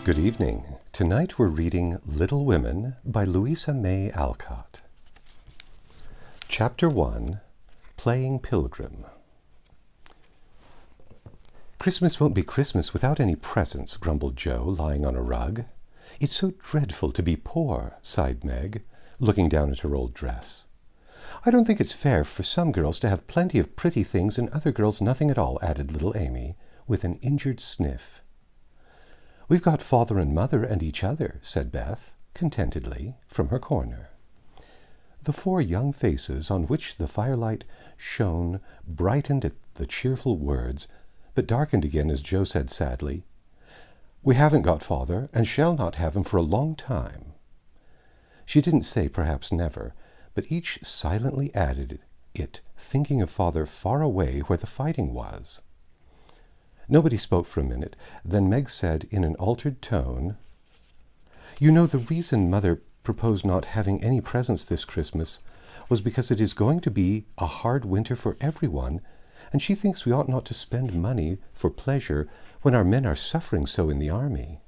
Good evening. Tonight we're reading Little Women by Louisa May Alcott. Chapter 1, Playing Pilgrim. Christmas won't be Christmas without any presents, grumbled Jo, lying on a rug. It's so dreadful to be poor, sighed Meg, looking down at her old dress. I don't think it's fair for some girls to have plenty of pretty things and other girls nothing at all, added little Amy, with an injured sniff. We've got Father and Mother and each other, said Beth, contentedly, from her corner. The four young faces on which the firelight shone brightened at the cheerful words, but darkened again as Jo said sadly, We haven't got Father, and shall not have him for a long time. She didn't say perhaps never, but each silently added it, thinking of Father far away where the fighting was. Nobody spoke for a minute. Then Meg said in an altered tone, You know the reason Mother proposed not having any presents this Christmas was because it is going to be a hard winter for everyone, and she thinks we ought not to spend money for pleasure when our men are suffering so in the army.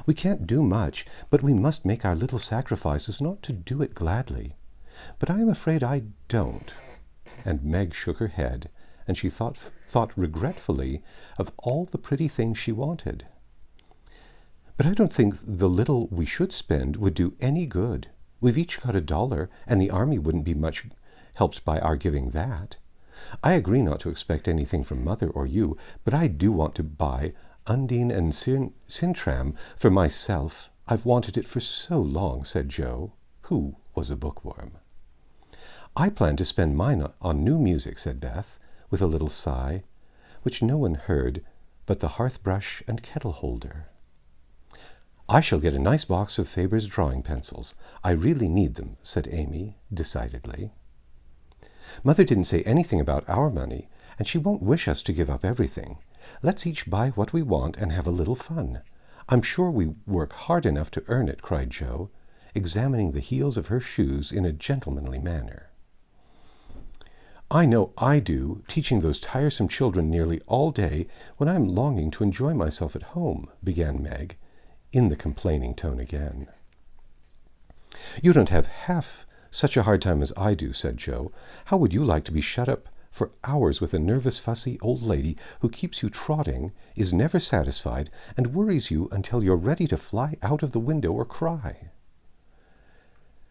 We can't do much, but we must make our little sacrifices not to do it gladly. But I am afraid I don't. And Meg shook her head, and she thought regretfully of all the pretty things she wanted. But I don't think the little we should spend would do any good. We've each got $1, and the army wouldn't be much helped by our giving that. I agree not to expect anything from Mother or you, but I do want to buy Undine and Sintram for myself. I've wanted it for so long, said Jo, who was a bookworm. I plan to spend mine on new music, said Beth, with a little sigh, which no one heard but the hearth-brush and kettle-holder. I shall get a nice box of Faber's drawing pencils. I really need them, said Amy, decidedly. Mother didn't say anything about our money, and she won't wish us to give up everything. Let's each buy what we want and have a little fun. I'm sure we work hard enough to earn it, cried Jo, examining the heels of her shoes in a gentlemanly manner. I know I do, teaching those tiresome children nearly all day when I'm longing to enjoy myself at home, began Meg, in the complaining tone again. You don't have half such a hard time as I do, said Jo. How would you like to be shut up for hours with a nervous, fussy old lady who keeps you trotting, is never satisfied, and worries you until you're ready to fly out of the window or cry?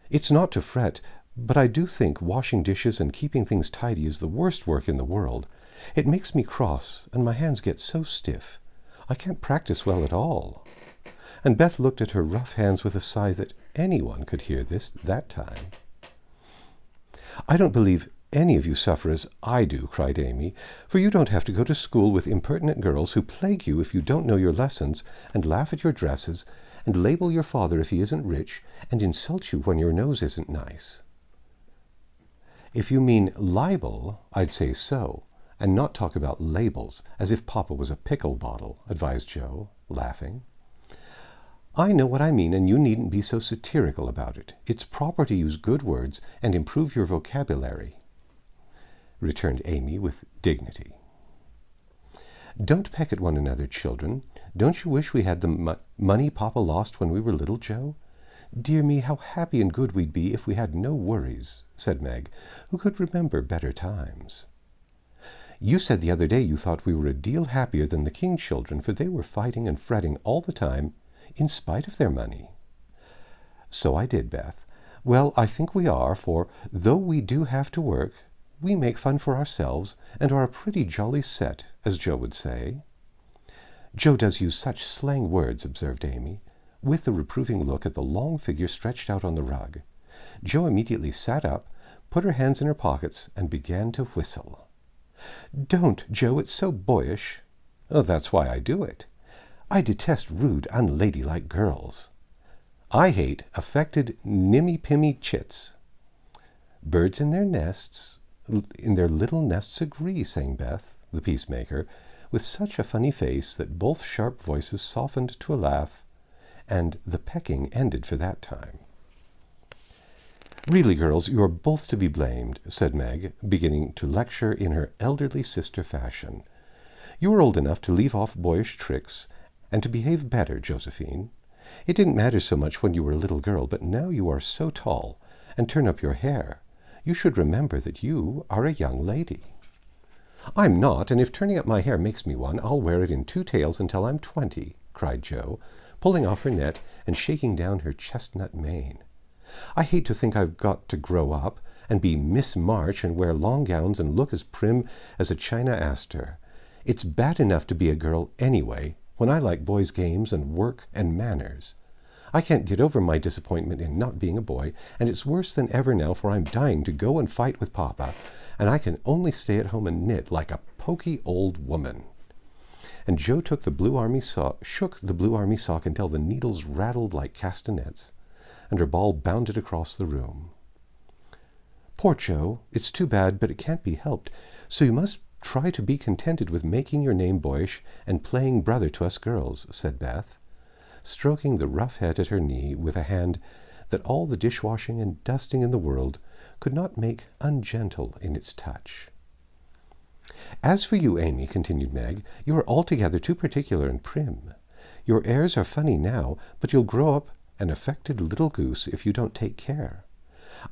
It's not to fret, but I do think washing dishes and keeping things tidy is the worst work in the world. It makes me cross, and my hands get so stiff. I can't practice well at all. And Beth looked at her rough hands with a sigh that anyone could hear that time. I don't believe any of you suffer as I do, cried Amy, for you don't have to go to school with impertinent girls who plague you if you don't know your lessons, and laugh at your dresses, and label your father if he isn't rich, and insult you when your nose isn't nice. If you mean libel, I'd say so, and not talk about labels, as if Papa was a pickle bottle, advised Jo, laughing. I know what I mean, and you needn't be so satirical about it. It's proper to use good words and improve your vocabulary, returned Amy with dignity. Don't peck at one another, children. Don't you wish we had the money Papa lost when we were little, Jo? Dear me, how happy and good we'd be if we had no worries, said Meg, who could remember better times. You said the other day you thought we were a deal happier than the King children, for they were fighting and fretting all the time, in spite of their money. So I did, Beth. Well, I think we are, for though we do have to work, we make fun for ourselves, and are a pretty jolly set, as Jo would say. Jo does use such slang words, observed Amy, with a reproving look at the long figure stretched out on the rug. Jo immediately sat up, put her hands in her pockets, and began to whistle. Don't, Jo, it's so boyish. Oh, that's why I do it. I detest rude, unladylike girls. I hate affected, nimmy-pimmy chits. Birds in their little nests agree, sang Beth, the peacemaker, with such a funny face that both sharp voices softened to a laugh, and the pecking ended for that time. Really, girls, you are both to be blamed, said Meg, beginning to lecture in her elderly sister fashion. You are old enough to leave off boyish tricks and to behave better, Josephine. It didn't matter so much when you were a little girl, but now you are so tall, and turn up your hair. You should remember that you are a young lady." "I'm not, and if turning up my hair makes me one, I'll wear it in 2 tails until I'm 20, cried Jo, pulling off her net and shaking down her chestnut mane. "I hate to think I've got to grow up and be Miss March and wear long gowns and look as prim as a China aster. It's bad enough to be a girl anyway, when I like boys' games and work and manners. I can't get over my disappointment in not being a boy, and it's worse than ever now, for I'm dying to go and fight with Papa, and I can only stay at home and knit like a poky old woman." And Jo shook the blue army sock until the needles rattled like castanets, and her ball bounded across the room. "Poor Jo, it's too bad, but it can't be helped, so you must try to be contented with making your name boyish and playing brother to us girls," said Beth, stroking the rough head at her knee with a hand that all the dishwashing and dusting in the world could not make ungentle in its touch. "As for you, Amy," continued Meg, "you are altogether too particular and prim. Your airs are funny now, but you'll grow up an affected little goose if you don't take care.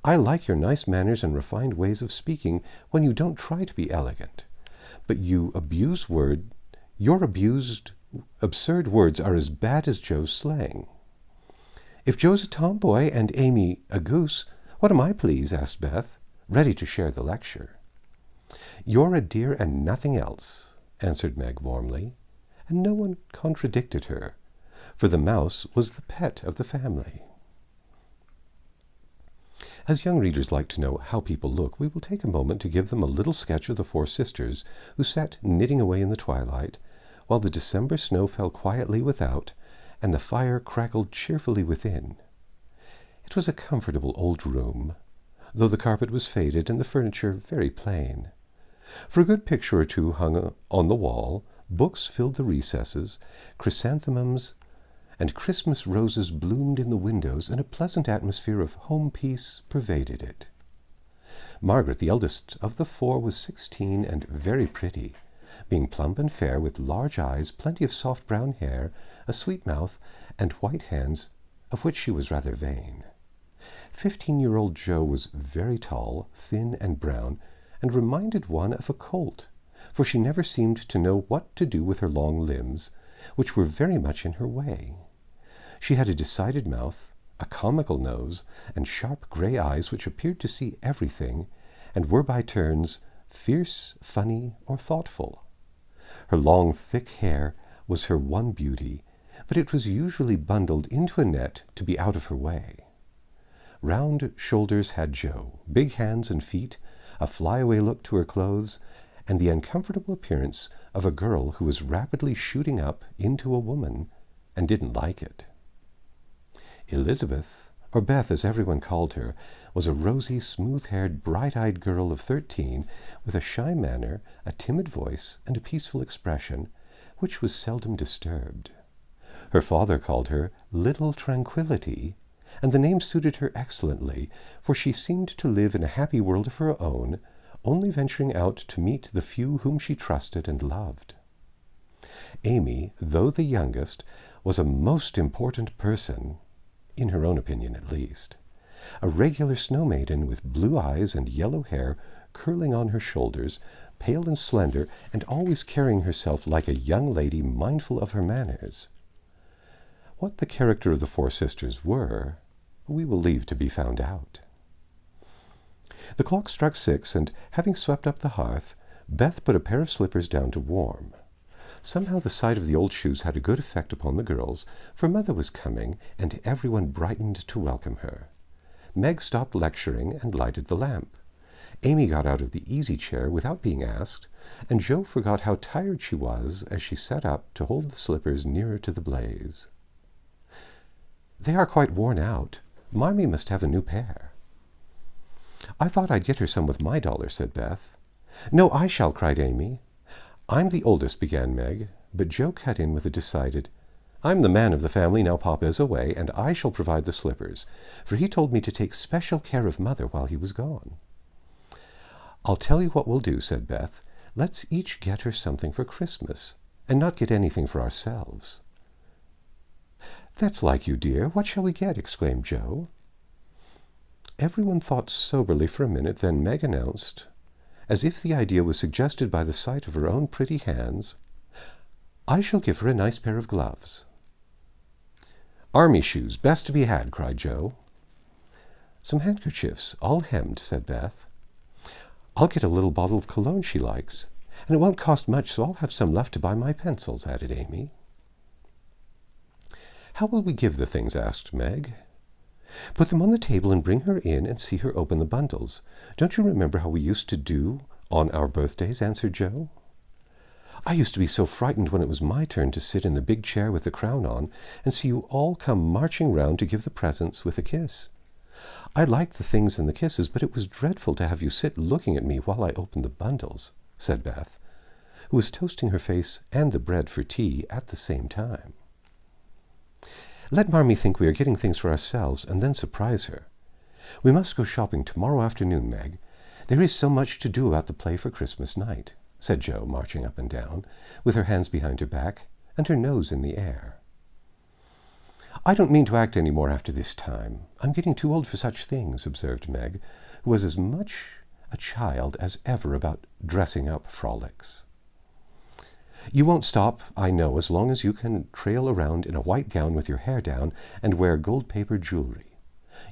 I like your nice manners and refined ways of speaking when you don't try to be elegant. But your absurd words are as bad as Jo's slang." "If Jo's a tomboy and Amy a goose, what am I, please?" asked Beth, ready to share the lecture. "You're a dear and nothing else," answered Meg warmly, and no one contradicted her, for the mouse was the pet of the family. As young readers like to know how people look, we will take a moment to give them a little sketch of the 4 sisters who sat knitting away in the twilight, while the December snow fell quietly without, and the fire crackled cheerfully within. It was a comfortable old room, though the carpet was faded and the furniture very plain. For a good picture or two hung on the wall, books filled the recesses, chrysanthemums and Christmas roses bloomed in the windows, and a pleasant atmosphere of home peace pervaded it. Margaret, the eldest of the 4, was 16 and very pretty, being plump and fair, with large eyes, plenty of soft brown hair, a sweet mouth, and white hands, of which she was rather vain. 15-year-old Jo was very tall, thin, and brown, and reminded one of a colt, for she never seemed to know what to do with her long limbs, which were very much in her way. She had a decided mouth, a comical nose, and sharp gray eyes which appeared to see everything, and were by turns fierce, funny, or thoughtful. Her long, thick hair was her one beauty, but it was usually bundled into a net to be out of her way. Round shoulders had Jo, big hands and feet, a flyaway look to her clothes, and the uncomfortable appearance of a girl who was rapidly shooting up into a woman and didn't like it. Elizabeth, or Beth as everyone called her, was a rosy, smooth-haired, bright-eyed girl of 13, with a shy manner, a timid voice, and a peaceful expression, which was seldom disturbed. Her father called her Little Tranquillity, and the name suited her excellently, for she seemed to live in a happy world of her own, only venturing out to meet the few whom she trusted and loved. Amy, though the youngest, was a most important person, in her own opinion at least. A regular snow maiden with blue eyes and yellow hair curling on her shoulders, pale and slender, and always carrying herself like a young lady mindful of her manners. What the character of the 4 sisters were, we will leave to be found out. The clock struck 6, and having swept up the hearth, Beth put a pair of slippers down to warm. Somehow the sight of the old shoes had a good effect upon the girls, for Mother was coming, and everyone brightened to welcome her. Meg stopped lecturing and lighted the lamp. Amy got out of the easy-chair without being asked, and Jo forgot how tired she was as she sat up to hold the slippers nearer to the blaze. "They are quite worn out. Marmee must have a new pair." "I thought I'd get her some with my dollar," said Beth. "No, I shall," cried Amy. "I'm the oldest," began Meg, but Jo cut in with a decided, "I'm the man of the family now Papa is away, and I shall provide the slippers, for he told me to take special care of Mother while he was gone." "I'll tell you what we'll do," said Beth. "Let's each get her something for Christmas, and not get anything for ourselves." "That's like you, dear. What shall we get?" exclaimed Joe. Everyone thought soberly for a minute, then Meg announced, as if the idea was suggested by the sight of her own pretty hands, "I shall give her a nice pair of gloves." "Army shoes, best to be had," cried Joe. "Some handkerchiefs, all hemmed," said Beth. "I'll get a little bottle of cologne she likes, and it won't cost much, so I'll have some left to buy my pencils," added Amy. "How will we give the things?" asked Meg. "Put them on the table and bring her in and see her open the bundles. Don't you remember how we used to do on our birthdays?" answered Joe. "I used to be so frightened when it was my turn to sit in the big chair with the crown on and see you all come marching round to give the presents with a kiss. I liked the things and the kisses, but it was dreadful to have you sit looking at me while I opened the bundles," said Beth, who was toasting her face and the bread for tea at the same time. "Let Marmee think we are getting things for ourselves and then surprise her. We must go shopping tomorrow afternoon, Meg. There is so much to do about the play for Christmas night," said Jo, marching up and down, with her hands behind her back and her nose in the air. "I don't mean to act any more after this time. I'm getting too old for such things," observed Meg, who was as much a child as ever about dressing-up frolics. "You won't stop, I know, as long as you can trail around in a white gown with your hair down and wear gold-paper jewelry.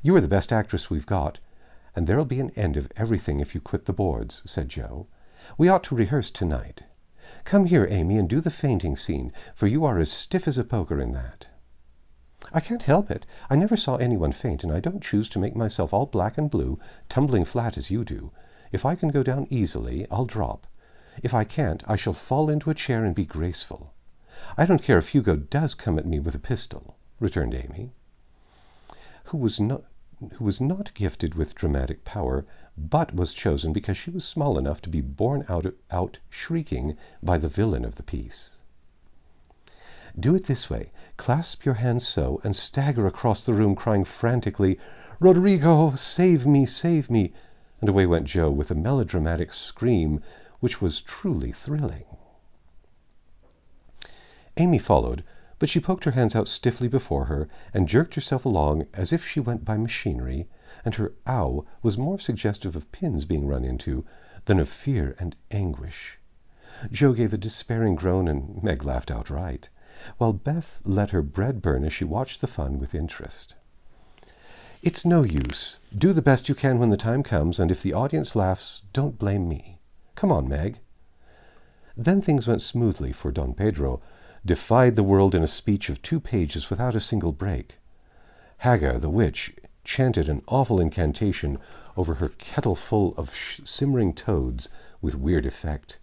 You are the best actress we've got, and there'll be an end of everything if you quit the boards," said Jo. "We ought to rehearse tonight. Come here, Amy, and do the fainting scene, for you are as stiff as a poker in that." "I can't help it. I never saw anyone faint, and I don't choose to make myself all black and blue, tumbling flat as you do. If I can go down easily, I'll drop. If I can't, I shall fall into a chair and be graceful. I don't care if Hugo does come at me with a pistol," returned Amy, who was not gifted with dramatic power, but was chosen because she was small enough to be borne out shrieking by the villain of the piece. "Do it this way. Clasp your hands so, and stagger across the room, crying frantically, 'Roderigo, save me, save me!' And away went Jo with a melodramatic scream which was truly thrilling. Amy followed, but she poked her hands out stiffly before her and jerked herself along as if she went by machinery, and her "ow" was more suggestive of pins being run into than of fear and anguish. Jo gave a despairing groan, and Meg laughed outright, while Beth let her bread burn as she watched the fun with interest. "It's no use. Do the best you can when the time comes, and if the audience laughs, don't blame me. Come on, Meg." Then things went smoothly, for Don Pedro defied the world in a speech of 2 pages without a single break. Hagar, the witch, chanted an awful incantation over her kettle full of simmering toads with weird effect.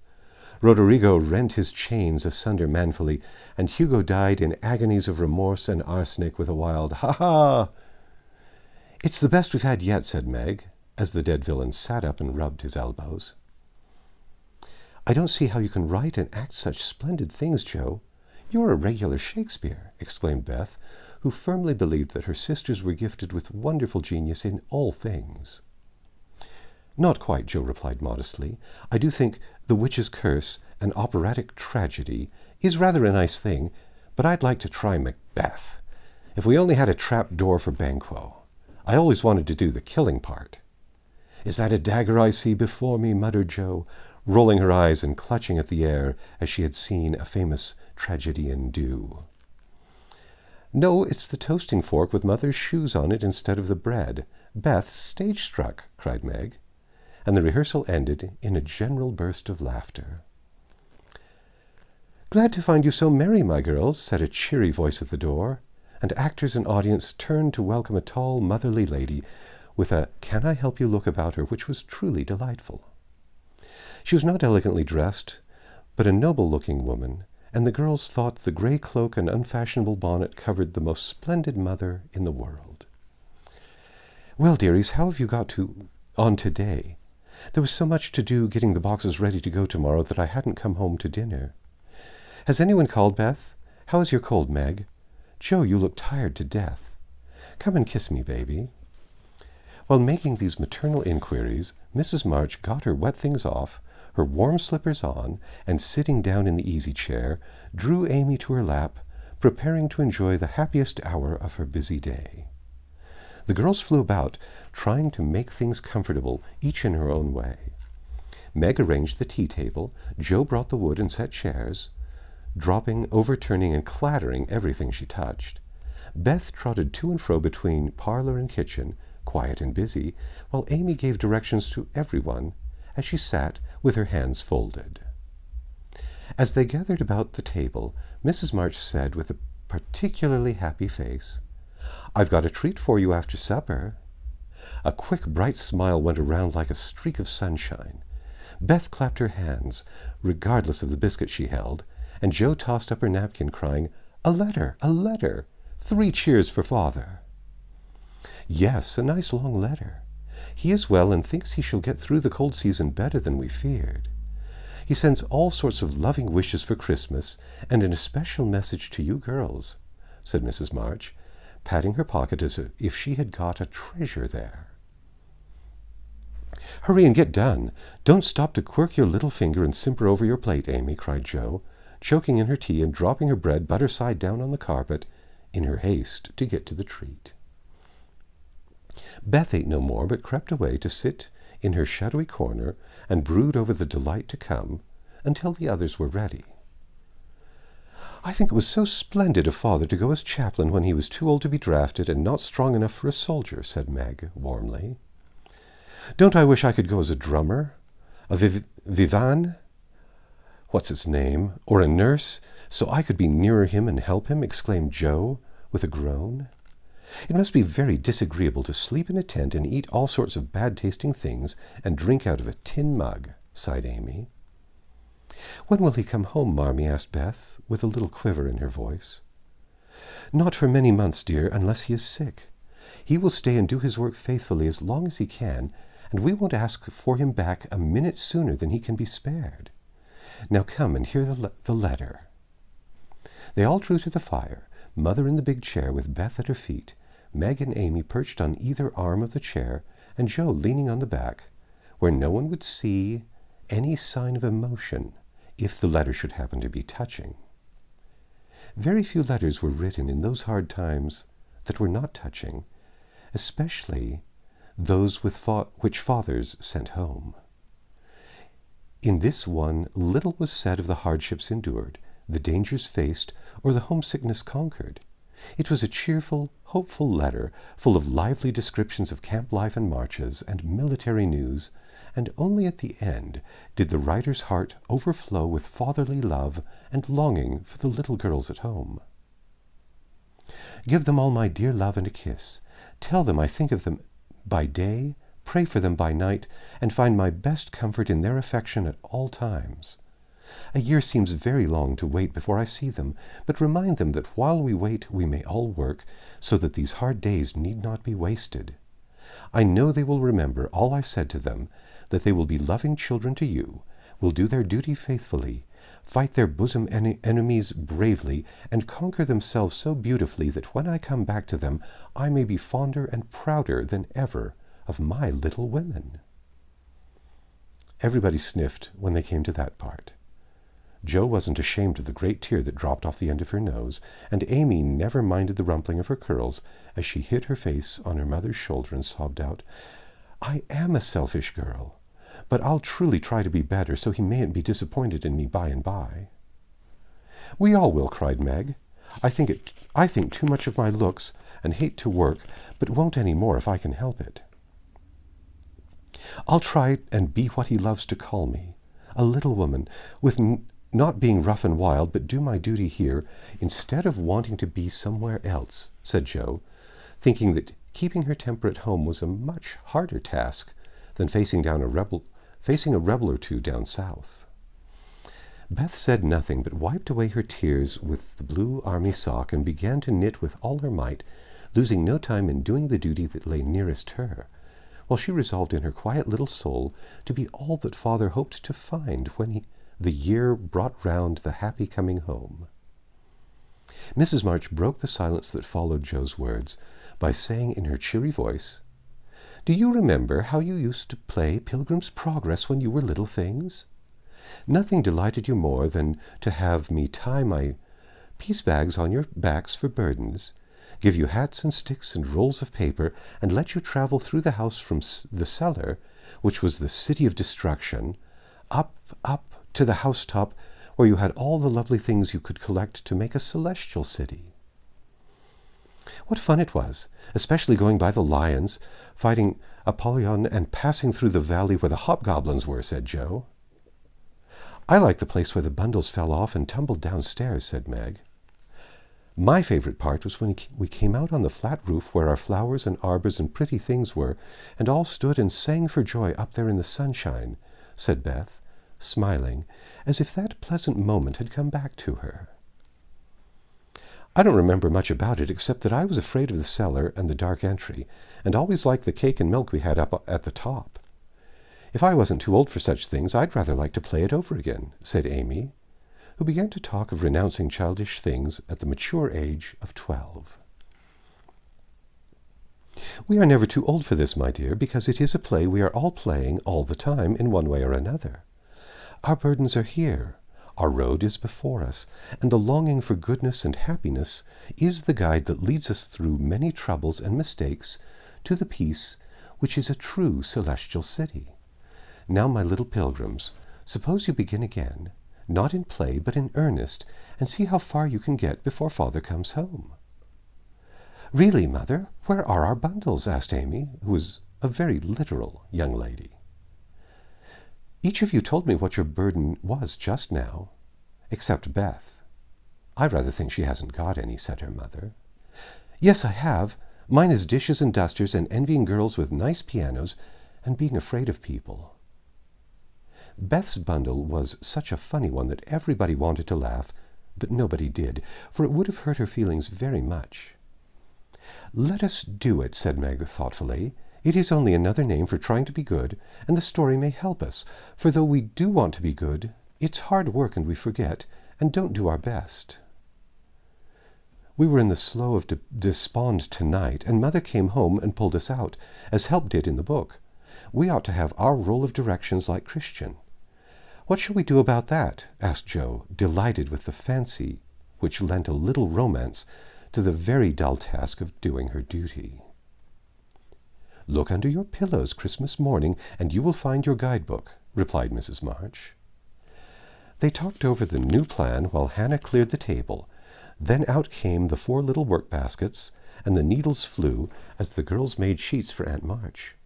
Roderigo rent his chains asunder manfully, and Hugo died in agonies of remorse and arsenic with a wild "ha-ha!" "It's the best we've had yet," said Meg, as the dead villain sat up and rubbed his elbows. "I don't see how you can write and act such splendid things, Jo. You're a regular Shakespeare," exclaimed Beth, who firmly believed that her sisters were gifted with wonderful genius in all things. "Not quite," Jo replied modestly. "I do think The Witch's Curse, an operatic tragedy, is rather a nice thing, but I'd like to try Macbeth. If we only had a trap door for Banquo. I always wanted to do the killing part." "Is that a dagger I see before me?" muttered Jo, rolling her eyes and clutching at the air as she had seen a famous tragedian do. "No, it's the toasting fork with Mother's shoes on it instead of the bread. Beth's stage-struck," cried Meg, and the rehearsal ended in a general burst of laughter. "Glad to find you so merry, my girls," said a cheery voice at the door, and actors and audience turned to welcome a tall, motherly lady with a "Can I help you?" look about her, which was truly delightful. She was not elegantly dressed, but a noble-looking woman, and the girls thought the grey cloak and unfashionable bonnet covered the most splendid mother in the world. "Well, dearies, how have you got on today? There was so much to do getting the boxes ready to go tomorrow that I hadn't come home to dinner. Has anyone called, Beth? How is your cold, Meg? Jo, you look tired to death. Come and kiss me, baby." While making these maternal inquiries, Mrs. March got her wet things off, her warm slippers on, and sitting down in the easy chair, drew Amy to her lap, preparing to enjoy the happiest hour of her busy day. The girls flew about, trying to make things comfortable, each in her own way. Meg arranged the tea table, Jo brought the wood and set chairs, dropping, overturning, and clattering everything she touched. Beth trotted to and fro between parlor and kitchen, quiet and busy, while Amy gave directions to everyone as she sat with her hands folded. As they gathered about the table, Mrs. March said with a particularly happy face, "I've got a treat for you after supper." A quick, bright smile went around like a streak of sunshine. Beth clapped her hands, regardless of the biscuit she held, and Jo tossed up her napkin, crying, "A letter! A letter! 3 cheers for Father!" "Yes, a nice long letter. He is well and thinks he shall get through the cold season better than we feared. He sends all sorts of loving wishes for Christmas, and an especial message to you girls," said Mrs. March, patting her pocket as if she had got a treasure there. "Hurry and get done. Don't stop to quirk your little finger and simper over your plate, Amy," cried Jo, choking in her tea and dropping her bread butter side down on the carpet in her haste to get to the treat. Beth ate no more, but crept away to sit in her shadowy corner and brood over the delight to come until the others were ready. "I think it was so splendid of Father to go as chaplain when he was too old to be drafted and not strong enough for a soldier," said Meg warmly. "Don't I wish I could go as a drummer, a vivan, what's its name, or a nurse, so I could be nearer him and help him," exclaimed Jo with a groan. "It must be very disagreeable to sleep in a tent and eat all sorts of bad-tasting things and drink out of a tin mug," sighed Amy. "When will he come home, Marmee?" asked Beth, with a little quiver in her voice. "Not for many months, dear, unless he is sick. He will stay and do his work faithfully as long as he can, and we won't ask for him back a minute sooner than he can be spared. Now come and hear the letter." They all drew to the fire, Mother in the big chair with Beth at her feet, Meg and Amy perched on either arm of the chair, and Jo leaning on the back, where no one would see any sign of emotion if the letter should happen to be touching. Very few letters were written in those hard times that were not touching, especially those which fathers sent home. In this one, little was said of the hardships endured, the dangers faced, or the homesickness conquered. It was a cheerful, hopeful letter, full of lively descriptions of camp life and marches and military news, and only at the end did the writer's heart overflow with fatherly love and longing for the little girls at home. "Give them all my dear love and a kiss. Tell them I think of them by day, pray for them by night, and find my best comfort in their affection at all times. A year seems very long to wait before I see them, but remind them that while we wait we may all work, so that these hard days need not be wasted. I know they will remember all I said to them, that they will be loving children to you, will do their duty faithfully, fight their bosom enemies bravely, and conquer themselves so beautifully that when I come back to them I may be fonder and prouder than ever of my little women." Everybody sniffed when they came to that part. Jo wasn't ashamed of the great tear that dropped off the end of her nose, and Amy never minded the rumpling of her curls as she hid her face on her mother's shoulder and sobbed out, "I am a selfish girl, but I'll truly try to be better so he mayn't be disappointed in me by and by." "We all will," cried Meg. I think too much of my looks and hate to work, but won't any more if I can help it. I'll try and be what he loves to call me, a little woman, with not being rough and wild, but do my duty here, instead of wanting to be somewhere else," said Jo, thinking that keeping her temper at home was a much harder task than facing a rebel or two down south. Beth said nothing, but wiped away her tears with the blue army sock and began to knit with all her might, losing no time in doing the duty that lay nearest her, while she resolved in her quiet little soul to be all that Father hoped to find when the year brought round the happy coming home. Mrs. March broke the silence that followed Jo's words by saying in her cheery voice, "Do you remember how you used to play Pilgrim's Progress when you were little things? Nothing delighted you more than to have me tie my piece bags on your backs for burdens, give you hats and sticks and rolls of paper, and let you travel through the house from the cellar, which was the city of destruction, up to the housetop, where you had all the lovely things you could collect to make a celestial city. What fun it was, especially going by the lions, fighting Apollyon, and passing through the valley where the hobgoblins were, said Joe. I like the place where the bundles fell off and tumbled downstairs, said Meg. My favorite part was when we came out on the flat roof where our flowers and arbors and pretty things were, and all stood and sang for joy up there in the sunshine, said Beth, smiling, as if that pleasant moment had come back to her. I don't remember much about it, except that I was afraid of the cellar and the dark entry, and always liked the cake and milk we had up at the top. If I wasn't too old for such things, I'd rather like to play it over again, said Amy, who began to talk of renouncing childish things at the mature age of 12. We are never too old for this, my dear, because it is a play we are all playing all the time in one way or another. Our burdens are here, our road is before us, and the longing for goodness and happiness is the guide that leads us through many troubles and mistakes to the peace which is a true celestial city. Now, my little pilgrims, suppose you begin again, not in play but in earnest, and see how far you can get before Father comes home. Really, Mother, where are our bundles? Asked Amy, who was a very literal young lady. Each of you told me what your burden was just now, except Beth. I rather think she hasn't got any, said her mother. Yes, I have. Mine is dishes and dusters and envying girls with nice pianos and being afraid of people. Beth's bundle was such a funny one that everybody wanted to laugh, but nobody did, for it would have hurt her feelings very much. Let us do it, said Meg thoughtfully. It is only another name for trying to be good, and the story may help us, for though we do want to be good, it's hard work and we forget, and don't do our best. We were in the slough of despond tonight, and Mother came home and pulled us out, as Help did in the book. We ought to have our roll of directions like Christian. What shall we do about that? Asked Jo, delighted with the fancy which lent a little romance to the very dull task of doing her duty. Look under your pillows Christmas morning, and you will find your guidebook, replied Mrs. March. They talked over the new plan while Hannah cleared the table. Then out came the 4 little work baskets, and the needles flew as the girls made sheets for Aunt March.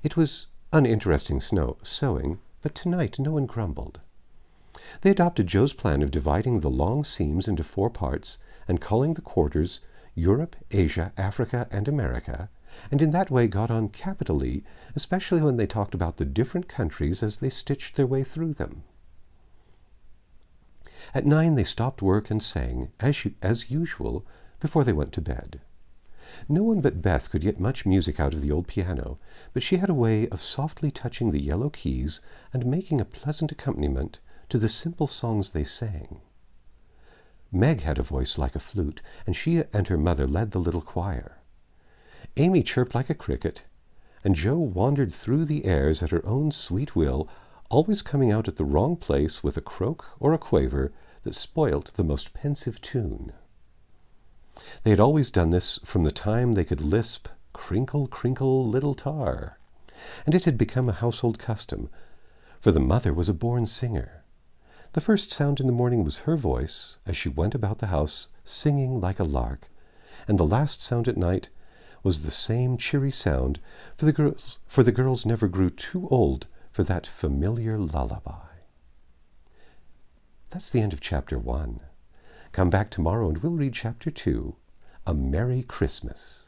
It was uninteresting sewing, but tonight no one grumbled. They adopted Jo's plan of dividing the long seams into 4 parts and calling the quarters Europe, Asia, Africa, and America, and in that way got on capitally, especially when they talked about the different countries as they stitched their way through them. At 9 they stopped work and sang, as usual, before they went to bed. No one but Beth could get much music out of the old piano, but she had a way of softly touching the yellow keys and making a pleasant accompaniment to the simple songs they sang. Meg had a voice like a flute, and she and her mother led the little choir. Amy chirped like a cricket, and Jo wandered through the airs at her own sweet will, always coming out at the wrong place with a croak or a quaver that spoilt the most pensive tune. They had always done this from the time they could lisp, "Crinkle, crinkle, little tar," and it had become a household custom, for the mother was a born singer. The first sound in the morning was her voice as she went about the house singing like a lark, and the last sound at night was the same cheery sound, for the girls never grew too old for that familiar lullaby. That's the end of Chapter 1. Come back tomorrow and we'll read Chapter 2, A Merry Christmas.